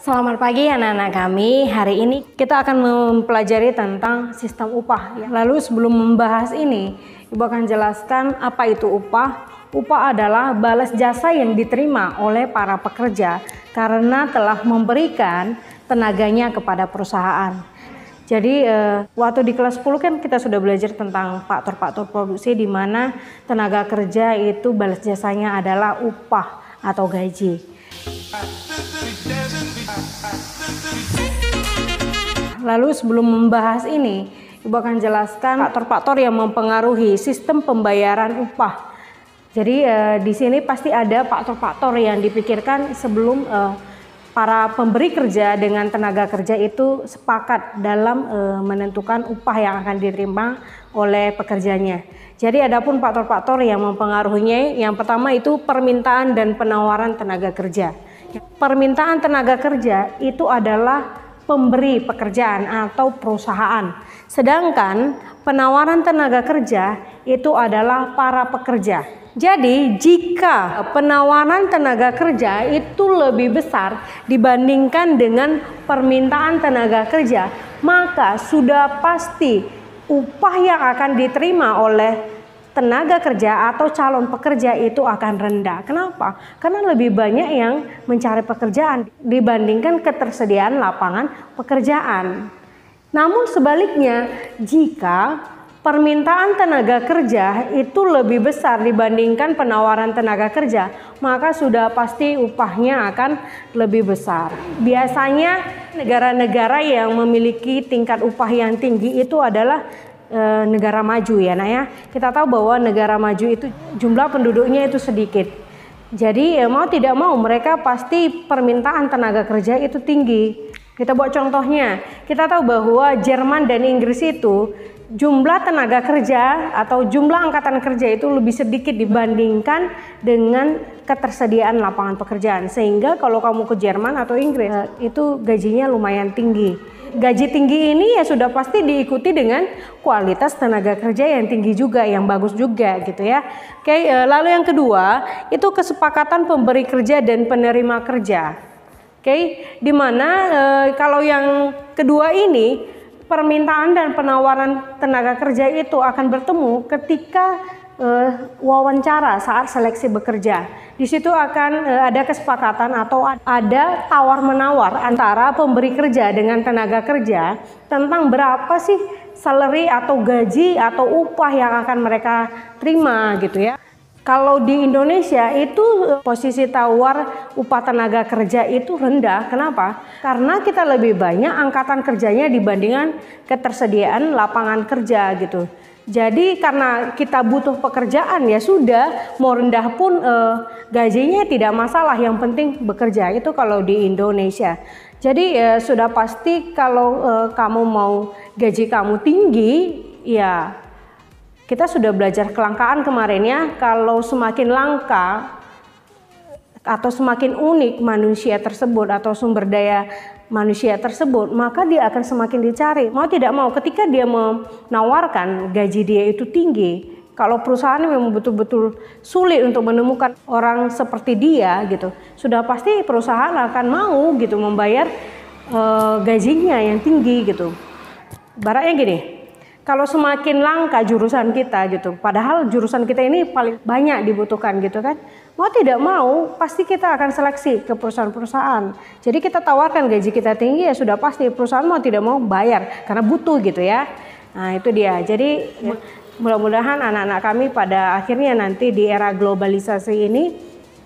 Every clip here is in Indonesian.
Selamat pagi anak-anak kami. Hari ini kita akan mempelajari tentang sistem upah. Lalu sebelum membahas ini, Ibu akan jelaskan apa itu upah. Upah adalah balas jasa yang diterima oleh para pekerja karena telah memberikan tenaganya kepada perusahaan. Jadi waktu di kelas 10 kan kita sudah belajar tentang faktor-faktor produksi di mana tenaga kerja itu balas jasanya adalah upah atau gaji. Lalu sebelum membahas ini, Ibu akan jelaskan faktor-faktor yang mempengaruhi sistem pembayaran upah. Jadi di sini pasti ada faktor-faktor yang dipikirkan sebelum para pemberi kerja dengan tenaga kerja itu sepakat dalam menentukan upah yang akan diterima oleh pekerjanya. Jadi adapun faktor-faktor yang mempengaruhinya, yang pertama itu permintaan dan penawaran tenaga kerja. Permintaan tenaga kerja itu adalah pemberi pekerjaan atau perusahaan. Sedangkan penawaran tenaga kerja itu adalah para pekerja. Jadi jika penawaran tenaga kerja itu lebih besar dibandingkan dengan permintaan tenaga kerja, maka sudah pasti upah yang akan diterima oleh tenaga kerja atau calon pekerja itu akan rendah. Kenapa? Karena lebih banyak yang mencari pekerjaan dibandingkan ketersediaan lapangan pekerjaan. Namun sebaliknya, jika permintaan tenaga kerja itu lebih besar dibandingkan penawaran tenaga kerja, maka sudah pasti upahnya akan lebih besar. Biasanya negara-negara yang memiliki tingkat upah yang tinggi itu adalah negara maju ya nak ya. Kita tahu bahwa negara maju itu jumlah penduduknya itu sedikit. Jadi mau tidak mau mereka pasti permintaan tenaga kerja itu tinggi. Kita buat contohnya. Kita tahu bahwa Jerman dan Inggris itu jumlah tenaga kerja atau jumlah angkatan kerja itu lebih sedikit dibandingkan dengan ketersediaan lapangan pekerjaan. Sehingga kalau kamu ke Jerman atau Inggris itu gajinya lumayan tinggi. Gaji tinggi ini ya sudah pasti diikuti dengan kualitas tenaga kerja yang tinggi juga, yang bagus juga gitu ya. Oke, lalu yang kedua itu kesepakatan pemberi kerja dan penerima kerja. Oke, dimana kalau yang kedua ini permintaan dan penawaran tenaga kerja itu akan bertemu ketika wawancara saat seleksi bekerja. Di situ akan ada kesepakatan atau ada tawar-menawar antara pemberi kerja dengan tenaga kerja tentang berapa sih salary atau gaji atau upah yang akan mereka terima gitu ya. Kalau di Indonesia itu posisi tawar upah tenaga kerja itu rendah. Kenapa? Karena kita lebih banyak angkatan kerjanya dibandingkan ketersediaan lapangan kerja gitu. Jadi karena kita butuh pekerjaan ya sudah, mau rendah pun gajinya tidak masalah, yang penting bekerja. Itu kalau di Indonesia. Jadi sudah pasti kalau kamu mau gaji kamu tinggi, ya kita sudah belajar kelangkaan kemarin ya. Kalau semakin langka atau semakin unik manusia tersebut atau sumber daya manusia tersebut, maka dia akan semakin dicari. Mau tidak mau, ketika dia menawarkan gaji dia itu tinggi, kalau perusahaan memang betul-betul sulit untuk menemukan orang seperti dia gitu, sudah pasti perusahaan akan mau gitu membayar gajinya yang tinggi gitu. Ibaratnya gini, kalau semakin langka jurusan kita gitu, padahal jurusan kita ini paling banyak dibutuhkan gitu kan, mau tidak mau pasti kita akan seleksi ke perusahaan-perusahaan. Jadi kita tawarkan gaji kita tinggi ya sudah pasti perusahaan mau tidak mau bayar karena butuh gitu ya. Nah itu dia. Jadi mudah-mudahan anak-anak kami pada akhirnya nanti di era globalisasi ini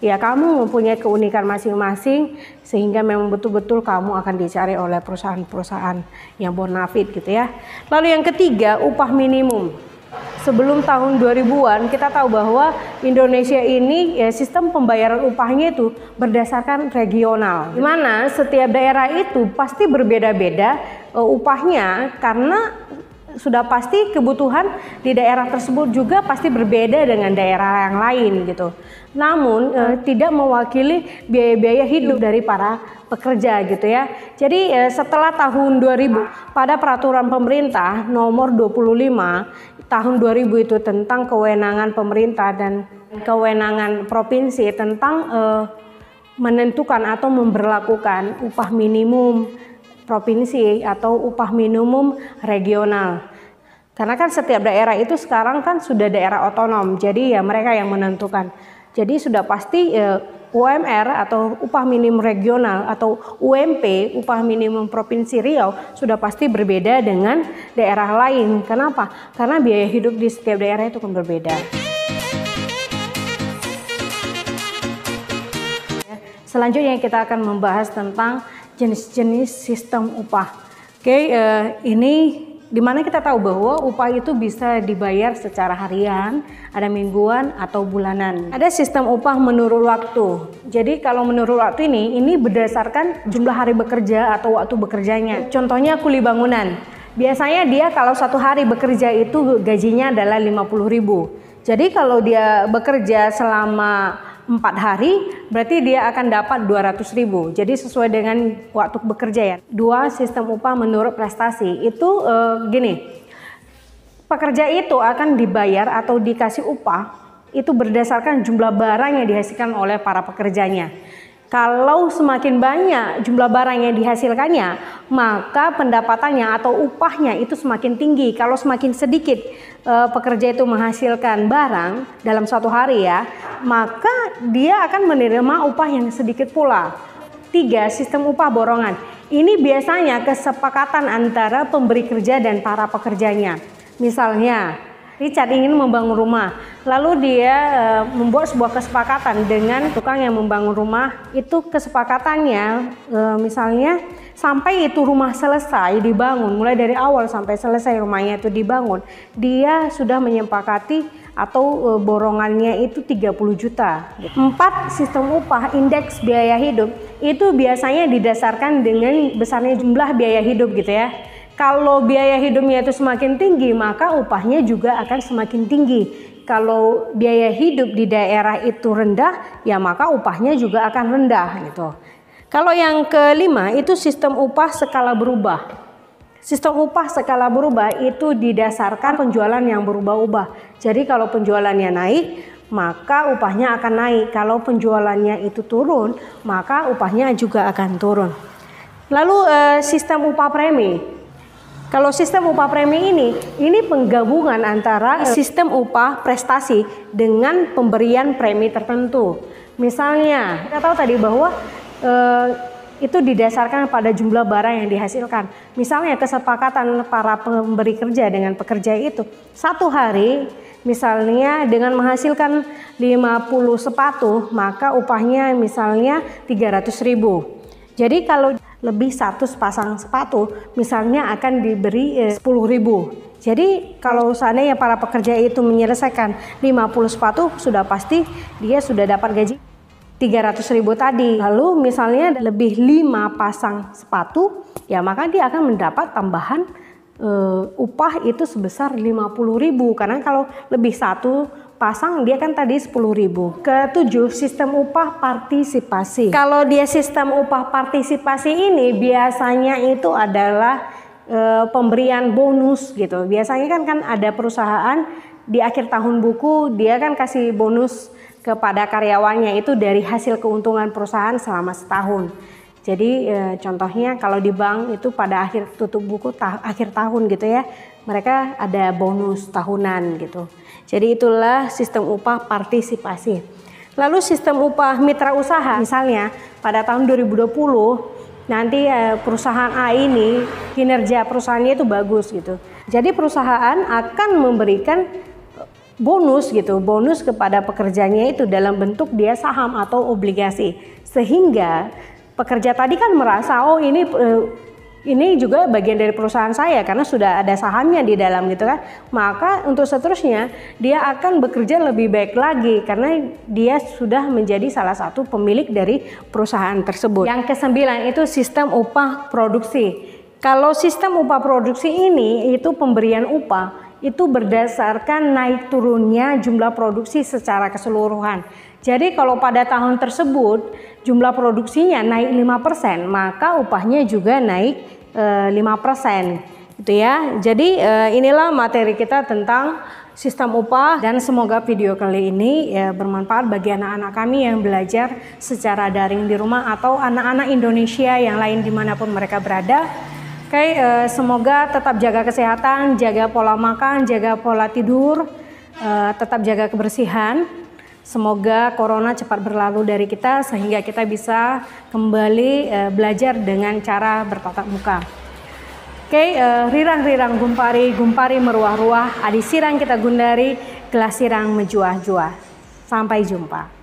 ya kamu mempunyai keunikan masing-masing sehingga memang betul-betul kamu akan dicari oleh perusahaan-perusahaan yang bonafit gitu ya. Lalu yang ketiga, upah minimum. Sebelum tahun 2000-an kita tahu bahwa Indonesia ini ya, sistem pembayaran upahnya itu berdasarkan regional. Di mana setiap daerah itu pasti berbeda-beda upahnya karena sudah pasti kebutuhan di daerah tersebut juga pasti berbeda dengan daerah yang lain gitu. Namun tidak mewakili biaya-biaya hidup dari para pekerja gitu ya. Jadi setelah tahun 2000 pada peraturan pemerintah nomor 25 tahun 2000 itu tentang kewenangan pemerintah dan kewenangan provinsi tentang menentukan atau memberlakukan upah minimum provinsi atau upah minimum regional. Karena kan setiap daerah itu sekarang kan sudah daerah otonom, jadi ya mereka yang menentukan. Jadi sudah pasti UMR atau upah minimum regional atau UMP, upah minimum provinsi Riau, sudah pasti berbeda dengan daerah lain. Kenapa? Karena biaya hidup di setiap daerah itu kan berbeda. Selanjutnya kita akan membahas tentang jenis-jenis sistem upah. Oke, ini dimana kita tahu bahwa upah itu bisa dibayar secara harian, ada mingguan atau bulanan. Ada sistem upah menurut waktu. Jadi kalau menurut waktu ini berdasarkan jumlah hari bekerja atau waktu bekerjanya. Contohnya kuli bangunan. Biasanya dia kalau satu hari bekerja itu gajinya adalah 50.000. Jadi kalau dia bekerja selama 4 hari, berarti dia akan dapat 200.000. Jadi sesuai dengan waktu bekerja ya. 2 sistem upah menurut prestasi. Itu gini, pekerja itu akan dibayar atau dikasih upah itu berdasarkan jumlah barang yang dihasilkan oleh para pekerjanya. Kalau semakin banyak jumlah barang yang dihasilkannya, maka pendapatannya atau upahnya itu semakin tinggi. Kalau semakin sedikit pekerja itu menghasilkan barang dalam suatu hari ya, maka dia akan menerima upah yang sedikit pula. 3. Sistem upah borongan. Ini biasanya kesepakatan antara pemberi kerja dan para pekerjanya. Misalnya, Richard ingin membangun rumah, lalu dia membuat sebuah kesepakatan dengan tukang yang membangun rumah. Itu kesepakatannya misalnya sampai itu rumah selesai dibangun, mulai dari awal sampai selesai rumahnya itu dibangun, dia sudah menyepakati atau borongannya itu 30 juta. 4. Sistem upah indeks biaya hidup. Itu biasanya didasarkan dengan besarnya jumlah biaya hidup gitu ya. Kalau biaya hidupnya itu semakin tinggi, maka upahnya juga akan semakin tinggi. Kalau biaya hidup di daerah itu rendah, ya maka upahnya juga akan rendah gitu. Kalau yang kelima itu sistem upah skala berubah. Sistem upah skala berubah itu didasarkan penjualan yang berubah-ubah. Jadi kalau penjualannya naik, maka upahnya akan naik. Kalau penjualannya itu turun, maka upahnya juga akan turun. Lalu sistem upah premi. Kalau sistem upah premi ini penggabungan antara sistem upah prestasi dengan pemberian premi tertentu. Misalnya, kita tahu tadi bahwa itu didasarkan pada jumlah barang yang dihasilkan. Misalnya kesepakatan para pemberi kerja dengan pekerja itu, satu hari misalnya dengan menghasilkan 50 sepatu, maka upahnya misalnya 300.000. Jadi kalau lebih 100 pasang sepatu misalnya akan diberi 10.000. Jadi kalau seandainya para pekerja itu menyelesaikan 50 sepatu, sudah pasti dia sudah dapat gaji 300.000 tadi. Lalu misalnya lebih 5 pasang sepatu, ya maka dia akan mendapat tambahan upah itu sebesar 50.000. Karena kalau lebih 1 pasang dia kan tadi 10.000. Ketujuh, sistem upah partisipasi. Kalau dia sistem upah partisipasi ini biasanya itu adalah pemberian bonus gitu. Biasanya kan ada perusahaan di akhir tahun buku dia kan kasih bonus kepada karyawannya itu dari hasil keuntungan perusahaan selama setahun. Jadi contohnya kalau di bank itu pada akhir tutup buku akhir tahun gitu ya, mereka ada bonus tahunan gitu. Jadi itulah sistem upah partisipasi. Lalu sistem upah mitra usaha, misalnya pada tahun 2020 nanti perusahaan A ini kinerja perusahaannya itu bagus gitu. Jadi perusahaan akan memberikan bonus gitu, bonus kepada pekerjanya itu dalam bentuk dia saham atau obligasi. Sehingga pekerja tadi kan merasa oh ini juga bagian dari perusahaan saya karena sudah ada sahamnya di dalam gitu kan. Maka untuk seterusnya dia akan bekerja lebih baik lagi karena dia sudah menjadi salah satu pemilik dari perusahaan tersebut. Yang kesembilan itu sistem upah produksi. Kalau sistem upah produksi ini itu pemberian upah itu berdasarkan naik turunnya jumlah produksi secara keseluruhan. Jadi kalau pada tahun tersebut jumlah produksinya naik 5%, maka upahnya juga naik 5% gitu ya. Jadi inilah materi kita tentang sistem upah, dan semoga video kali ini ya bermanfaat bagi anak-anak kami yang belajar secara daring di rumah atau anak-anak Indonesia yang lain dimanapun mereka berada. Oke, semoga tetap jaga kesehatan, jaga pola makan, jaga pola tidur, tetap jaga kebersihan. Semoga corona cepat berlalu dari kita sehingga kita bisa kembali belajar dengan cara bertatap muka. Oke, rirang-rirang gumpari meruah-ruah, adi sirang kita gundari, gelas sirang menjuah-juah. Sampai jumpa.